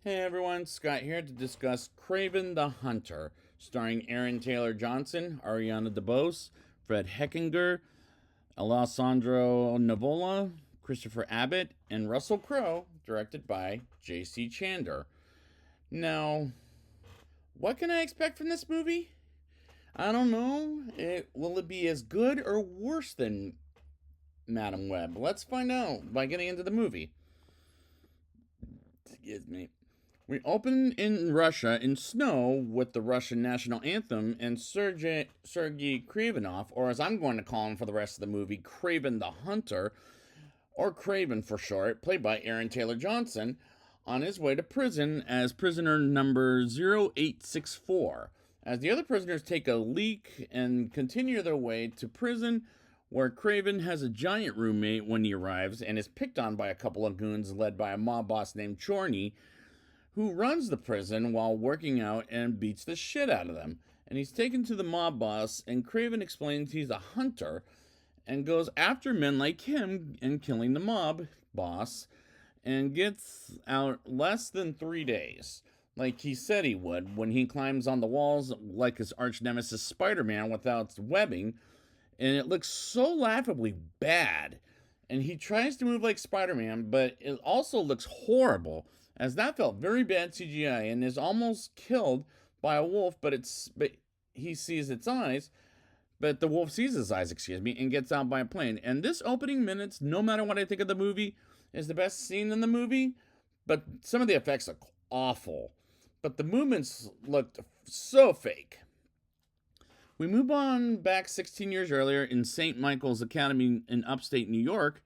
Hey everyone, Scott here to discuss Kraven the Hunter, starring Aaron Taylor Johnson, Ariana DeBose, Fred Heckinger, Alessandro Nivola, Christopher Abbott, and Russell Crowe, directed by J.C. Chander. Now, what can I expect from this movie? I don't know. Will it be as good or worse than Madam Web? Let's find out by getting into the movie. Excuse me. We open in Russia in snow with the Russian national anthem and Sergei Kravenov, or as I'm going to call him for the rest of the movie, Kraven the Hunter, or Kraven for short, played by Aaron Taylor Johnson, on his way to prison as prisoner number 0864. As the other prisoners take a leak and continue their way to prison, where Kraven has a giant roommate when he arrives and is picked on by a couple of goons led by a mob boss named Chorny, who runs the prison while working out and beats the shit out of them. And he's taken to the mob boss, and Kraven explains he's a hunter and goes after men like him and killing the mob boss, and gets out less than 3 days, like he said he would, when he climbs on the walls like his arch nemesis Spider-Man without webbing, and it looks so laughably bad. And he tries to move like Spider-Man, but it also looks horrible, as that felt very bad CGI and is almost killed by a wolf, but he sees its eyes, but the wolf sees his eyes, excuse me, and gets out by a plane. And this opening minutes, no matter what I think of the movie, is the best scene in the movie, but some of the effects look awful. But the movements looked so fake. We move on back 16 years earlier in St. Michael's Academy in upstate New York,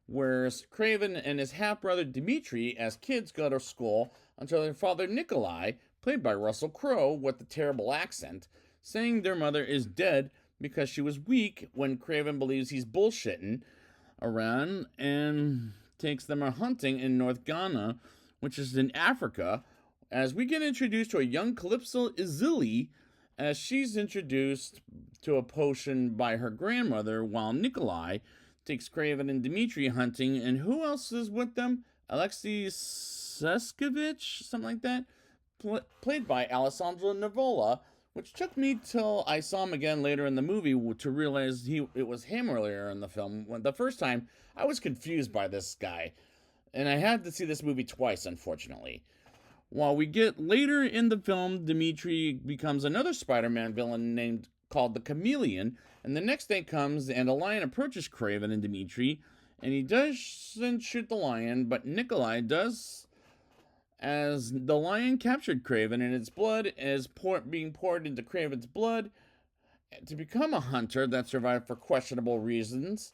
where Kraven and his half brother Dmitri, as kids, go to school until their father Nikolai, played by Russell Crowe with a terrible accent, saying their mother is dead because she was weak, when Kraven believes he's bullshitting around and takes them hunting in North Ghana, which is in Africa, as we get introduced to a young Calypso Izili, as she's introduced to a potion by her grandmother, while Nikolai takes Kraven and Dmitri hunting. And who else is with them? Alexei Seskovich, something like that, played by Alessandro Nivola, which took me till I saw him again later in the movie to realize it was him earlier in the film. When the first time, I was confused by this guy, and I had to see this movie twice, unfortunately. While we get later in the film, Dmitri becomes another Spider-Man villain called the Chameleon, and the next day comes and a lion approaches Kraven and Dmitri, and he doesn't shoot the lion, but Nikolai does, as the lion captured Kraven, and its blood is being poured into Kraven's blood to become a hunter that survived for questionable reasons.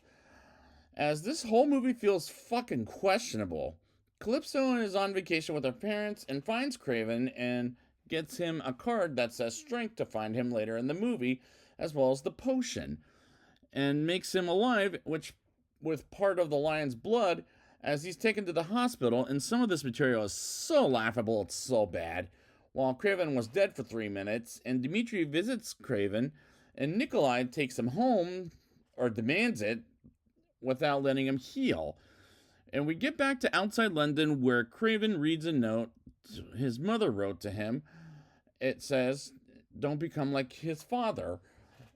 As this whole movie feels fucking questionable. Calypso is on vacation with her parents and finds Kraven and gets him a card that says strength to find him later in the movie, as well as the potion, and makes him alive, which with part of the lion's blood, as he's taken to the hospital. And some of this material is so laughable, it's so bad. While Kraven was dead for 3 minutes, and Dmitri visits Kraven, and Nikolai takes him home, or demands it, without letting him heal. And we get back to outside London, where Kraven reads a note his mother wrote to him. It says, "Don't become like his father,"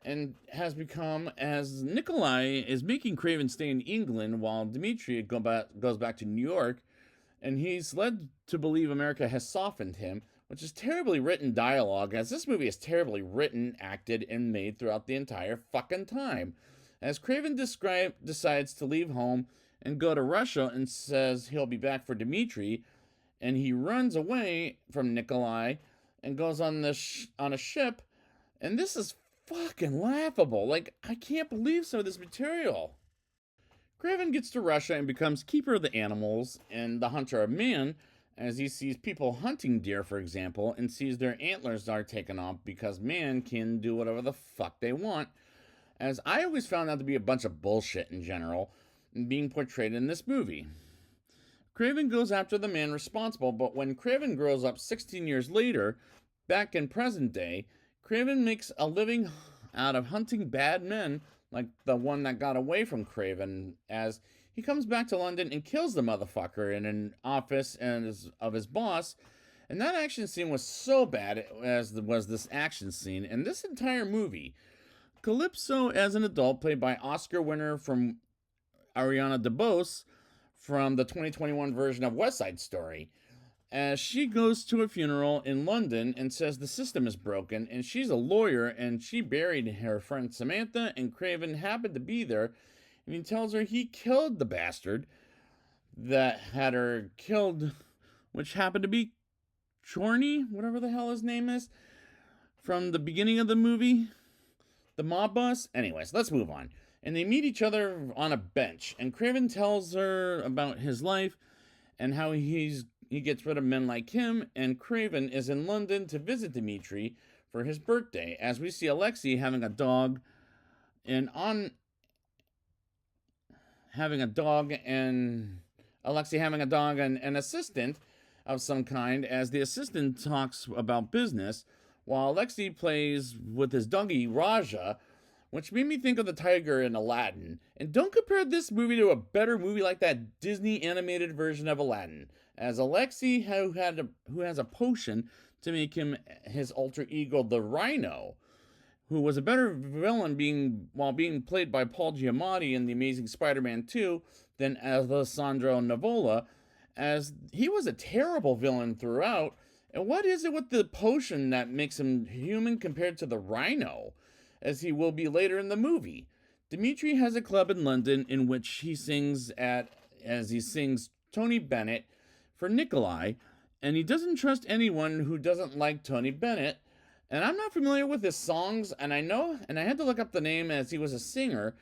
and has become, as Nikolai is making Kraven stay in England while Dmitri goes back to New York, and he's led to believe America has softened him, which is terribly written dialogue, as this movie is terribly written, acted, and made throughout the entire fucking time. As Kraven decides to leave home and go to Russia and says he'll be back for Dmitri, and he runs away from Nikolai and goes on a ship, and this is fucking laughable. Like, I can't believe some of this material. Kraven gets to Russia and becomes keeper of the animals and the hunter of man, as he sees people hunting deer, for example, and sees their antlers are taken off because man can do whatever the fuck they want, as I always found that to be a bunch of bullshit in general being portrayed in this movie. Kraven goes after the man responsible, but when Kraven grows up 16 years later, back in present day, Kraven makes a living out of hunting bad men, like the one that got away from Kraven, as he comes back to London and kills the motherfucker in an office of his boss, And that action scene was so bad as was this action scene. And this entire movie, Calypso as an adult, played by Oscar winner from Ariana DeBose from the 2021 version of West Side Story, as she goes to a funeral in London and says the system is broken, and she's a lawyer and she buried her friend Samantha, and Kraven happened to be there, and he tells her he killed the bastard that had her killed, which happened to be Chorney, whatever the hell his name is, from the beginning of the movie, the mob boss. Anyways, let's move on. And they meet each other on a bench, and Kraven tells her about his life and how he gets rid of men like him, and Kraven is in London to visit Dimitri for his birthday, as we see Alexei having a dog and Alexei having a dog and an assistant of some kind, as the assistant talks about business while Alexei plays with his doggy Raja, which made me think of the tiger in Aladdin. And don't compare this movie to a better movie like that Disney animated version of Aladdin, as Alexei, who has a potion to make him his alter ego, the Rhino, who was a better villain while being played by Paul Giamatti in The Amazing Spider-Man 2 than Alessandro Nivola, as he was a terrible villain throughout. And what is it with the potion that makes him human compared to the Rhino, as he will be later in the movie? Dimitri has a club in London in which he sings Tony Bennett for Nikolai, and he doesn't trust anyone who doesn't like Tony Bennett. And I'm not familiar with his songs, and I had to look up the name, as he was a singer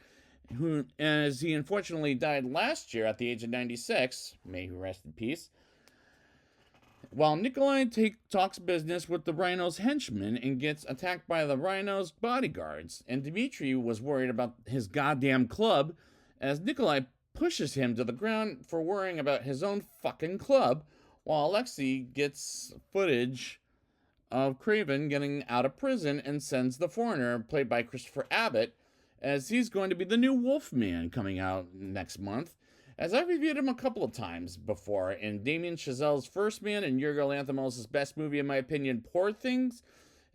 as he unfortunately died last year at the age of 96, may he rest in peace, while Nikolai talks business with the Rhino's henchmen and gets attacked by the Rhino's bodyguards. And Dimitri was worried about his goddamn club, as Nikolai pushes him to the ground for worrying about his own fucking club, while Alexei gets footage of Kraven getting out of prison and sends the foreigner, played by Christopher Abbott, as he's going to be the new Wolfman coming out next month, as I've reviewed him a couple of times before in Damien Chazelle's First Man and Yorgos Lanthimos' best movie, in my opinion, Poor Things,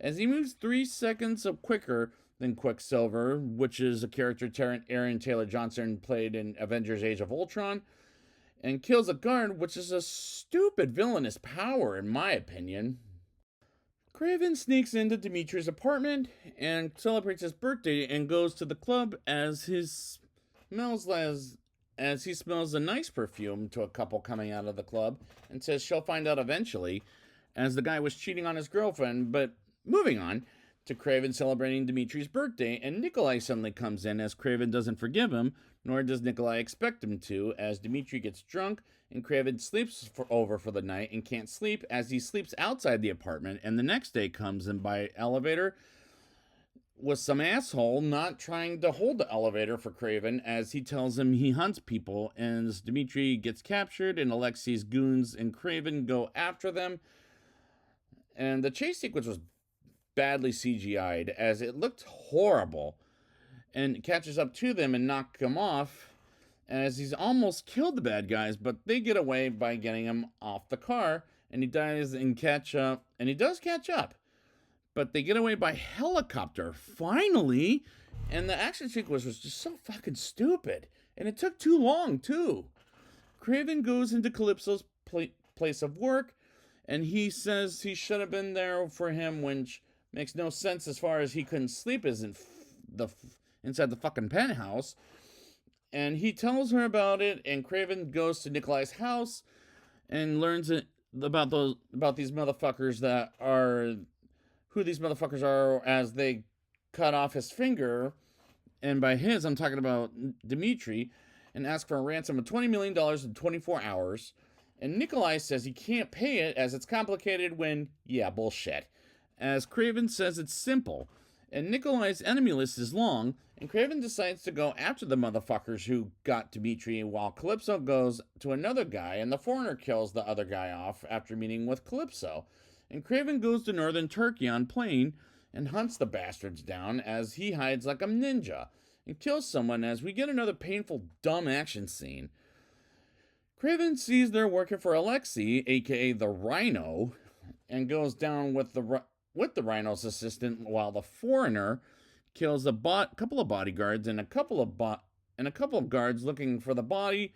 as he moves 3 seconds quicker than Quicksilver, which is a character Aaron Taylor Johnson played in Avengers Age of Ultron, and kills a guard, which is a stupid villainous power, in my opinion. Kraven sneaks into Dimitri's apartment and celebrates his birthday and goes to the club as he smells a nice perfume to a couple coming out of the club, and says she'll find out eventually, as the guy was cheating on his girlfriend. But moving on to Kraven celebrating Dimitri's birthday, and Nikolai suddenly comes in, as Kraven doesn't forgive him, nor does Nikolai expect him to, as Dimitri gets drunk and Kraven sleeps over for the night and can't sleep, as he sleeps outside the apartment, and the next day comes in by elevator with some asshole not trying to hold the elevator for Kraven, as he tells him he hunts people, and as Dimitri gets captured and Alexei's goons and Kraven go after them. And the chase sequence was badly CGI'd, as it looked horrible, and catches up to them and knocks him off, as he's almost killed the bad guys, but they get away by getting him off the car, and he does catch up, but they get away by helicopter, finally, and the action sequence was just so fucking stupid, and it took too long, too. Kraven goes into Calypso's place of work, and he says he should have been there for him, which makes no sense as far as he couldn't sleep inside the fucking penthouse. And he tells her about it, and Kraven goes to Nikolai's house and learns about these motherfuckers who these motherfuckers are, as they cut off his finger, and by his, I'm talking about Dimitri, and ask for a ransom of $20 million in 24 hours. And Nikolai says he can't pay it, as it's complicated when, yeah, bullshit. As Kraven says it's simple. And Nikolai's enemy list is long, and Kraven decides to go after the motherfuckers who got Dimitri, while Calypso goes to another guy, and the foreigner kills the other guy off after meeting with Calypso. And Kraven goes to northern Turkey on plane and hunts the bastards down, as he hides like a ninja, and kills someone, as we get another painful, dumb action scene. Kraven sees they're working for Alexei, aka the Rhino, and goes down with the Rhino's assistant, while the foreigner kills a couple of bodyguards and a couple of guards looking for the body,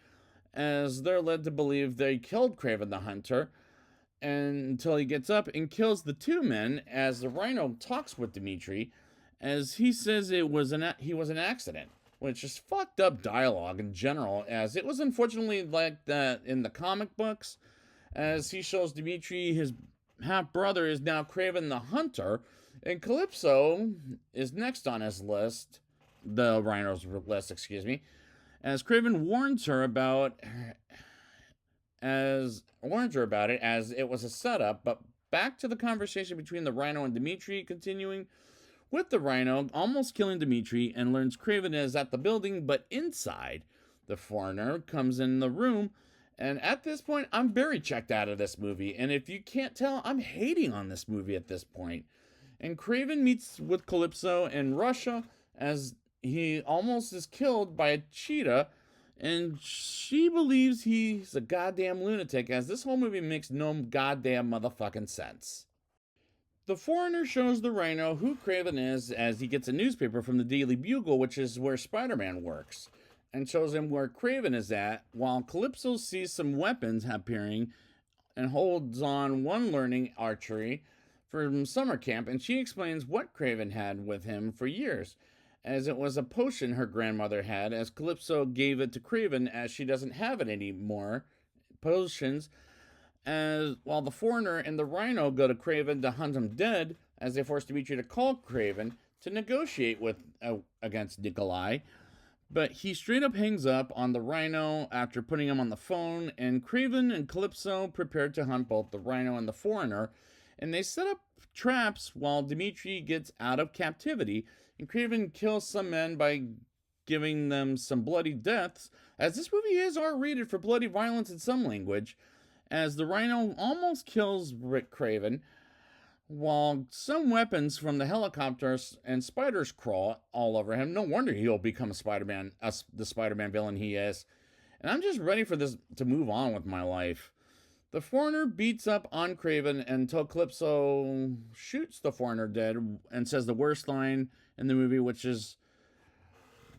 as they're led to believe they killed Kraven the Hunter, until he gets up and kills the two men as the Rhino talks with Dimitri, as he says he was an accident, which is fucked up dialogue in general, as it was unfortunately like that in the comic books, as he shows Dimitri his half-brother is now Kraven the Hunter, and Calypso is next on his list, the Rhino's list, excuse me, as Kraven warns her about it as it was a setup. But back to the conversation between the Rhino and Dimitri, continuing with the Rhino almost killing Dimitri, and learns Kraven is at the building, but inside. The foreigner comes in the room, and at this point, I'm very checked out of this movie. And if you can't tell, I'm hating on this movie at this point. And Kraven meets with Calypso in Russia as he almost is killed by a cheetah, and she believes he's a goddamn lunatic, as this whole movie makes no goddamn motherfucking sense. The foreigner shows the Rhino who Kraven is, as he gets a newspaper from the Daily Bugle, which is where Spider-Man works, and shows him where Kraven is at, while Calypso sees some weapons appearing and holds on one learning archery from summer camp, and she explains what Kraven had with him for years, as it was a potion her grandmother had, as Calypso gave it to Kraven as she doesn't have it anymore, potions, as while the foreigner and the Rhino go to Kraven to hunt him dead, as they force Dimitri to call Kraven to negotiate with against Nikolai. But he straight up hangs up on the Rhino after putting him on the phone, and Kraven and Calypso prepare to hunt both the Rhino and the foreigner, and they set up traps while Dimitri gets out of captivity, and Kraven kills some men by giving them some bloody deaths, as this movie is R-rated for bloody violence in some language, as the Rhino almost kills Rick Kraven, while some weapons from the helicopters and spiders crawl all over him. No wonder he'll become the Spider-Man villain he is. And I'm just ready for this to move on with my life. The foreigner beats up on Kraven until Calypso shoots the foreigner dead and says the worst line in the movie, which is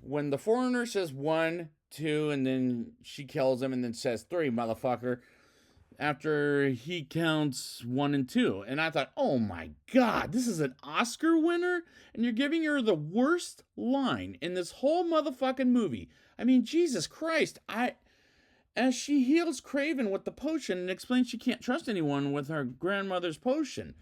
when the foreigner says 1, 2, and then she kills him and then says 3, motherfucker, after he counts 1 and 2. And I thought, oh my god, this is an Oscar winner? And you're giving her the worst line in this whole motherfucking movie. I mean, Jesus Christ. As she heals Kraven with the potion and explains she can't trust anyone with her grandmother's potion.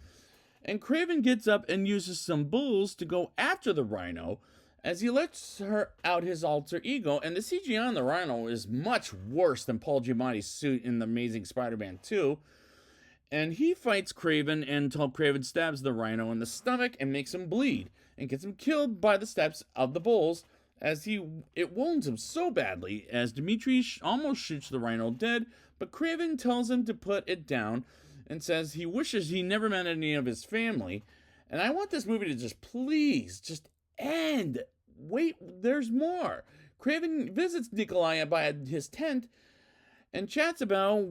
And Kraven gets up and uses some bulls to go after the Rhino, as he lets her out his alter ego, and the CGI on the Rhino is much worse than Paul Giamatti's suit in The Amazing Spider-Man 2. And he fights Kraven until Kraven stabs the Rhino in the stomach and makes him bleed, and gets him killed by the steps of the bulls, as it wounds him so badly, as Dimitri almost shoots the Rhino dead, but Kraven tells him to put it down, and says he wishes he never met any of his family. And I want this movie to just end. Wait, there's more. Kraven visits Nikolai by his tent and chats about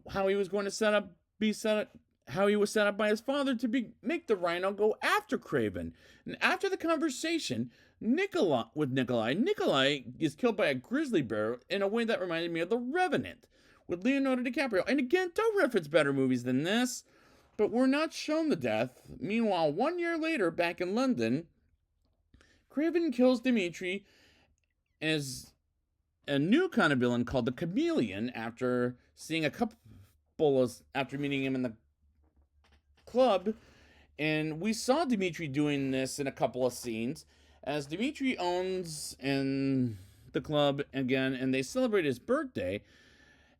how he was going to how he was set up by his father to make the Rhino go after Kraven. And after the conversation, Nikolai is killed by a grizzly bear in a way that reminded me of The Revenant with Leonardo DiCaprio. And again, don't reference better movies than this, but we're not shown the death. Meanwhile, 1 year later, back in London, Kraven kills Dimitri as a new kind of villain called the Chameleon after after meeting him in the club. And we saw Dimitri doing this in a couple of scenes, as Dimitri owns in the club again, and they celebrate his birthday.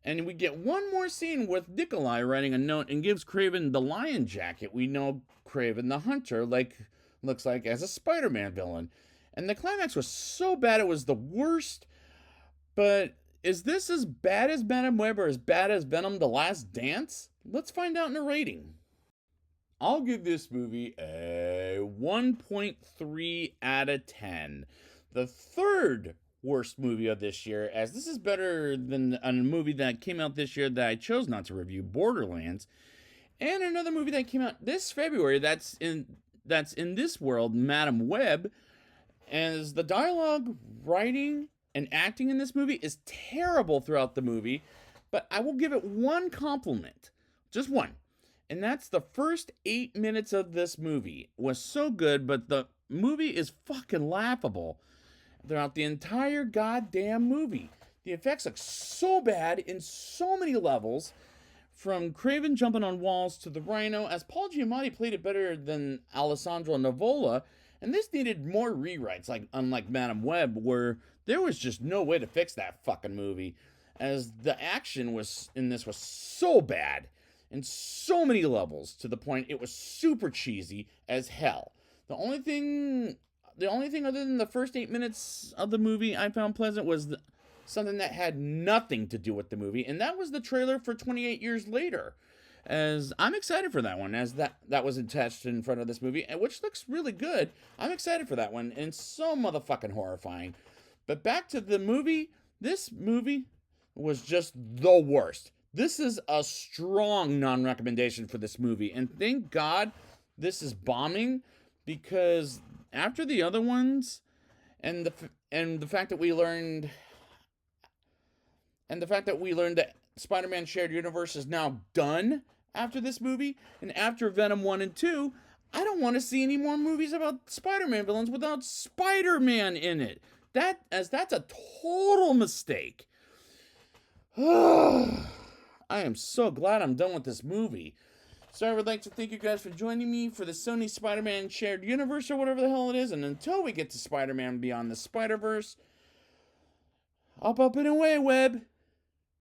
And we get one more scene with Nikolai writing a note and gives Kraven the lion jacket we know Kraven the Hunter looks like as a Spider-Man villain. And the climax was so bad it was the worst. But is this as bad as Madame Web or as bad as Venom: The Last Dance? Let's find out in a rating. I'll give this movie a 1.3 out of 10. The third worst movie of this year, as this is better than a movie that came out this year that I chose not to review, Borderlands. And another movie that came out this February that's in this world, Madam Web, as the dialogue, writing, and acting in this movie is terrible throughout the movie, but I will give it one compliment. Just one. And that's the first 8 minutes of this movie was so good, but the movie is fucking laughable throughout the entire goddamn movie. The effects look so bad in so many levels, from Kraven jumping on walls to the Rhino, as Paul Giamatti played it better than Alessandro Nivola, and this needed more rewrites, like unlike Madam Web, where there was just no way to fix that fucking movie, as the action was in this was so bad in so many levels to the point it was super cheesy as hell. The only thing other than the first 8 minutes of the movie I found pleasant was something that had nothing to do with the movie, and that was the trailer for 28 Years Later. As I'm excited for that one, as that was attached in front of this movie, which looks really good. I'm excited for that one, and it's so motherfucking horrifying. But back to the movie, this movie was just the worst. This is a strong non-recommendation for this movie, and thank God this is bombing, because after the other ones, and the fact that we learned that Spider-Man Shared Universe is now done after this movie, and after Venom 1 and 2, I don't want to see any more movies about Spider-Man villains without Spider-Man in it. That's a total mistake. I am so glad I'm done with this movie. So I would like to thank you guys for joining me for the Sony Spider-Man Shared Universe, or whatever the hell it is, and until we get to Spider-Man Beyond the Spider-Verse, up and away, Web!